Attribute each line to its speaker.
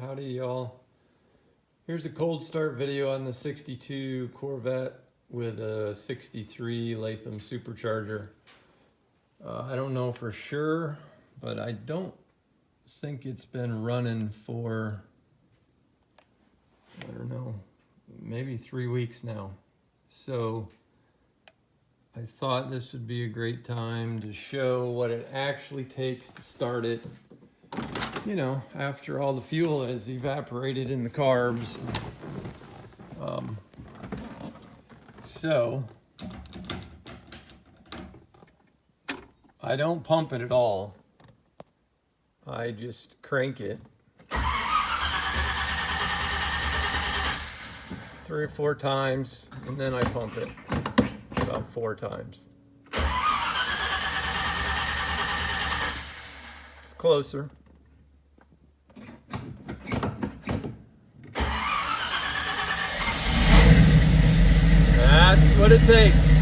Speaker 1: Howdy y'all. Here's a cold start video on the 62 Corvette with a 63 Latham Supercharger. I don't know for sure, but I don't think it's been running for, I don't know, maybe 3 weeks now. So I thought this would be a great time to show what it actually takes to start it. You know, after all the fuel has evaporated in the carbs. So I don't pump it at all. I just crank it 3 or 4 times, and then I pump it about 4 times. It's closer. That's what it takes.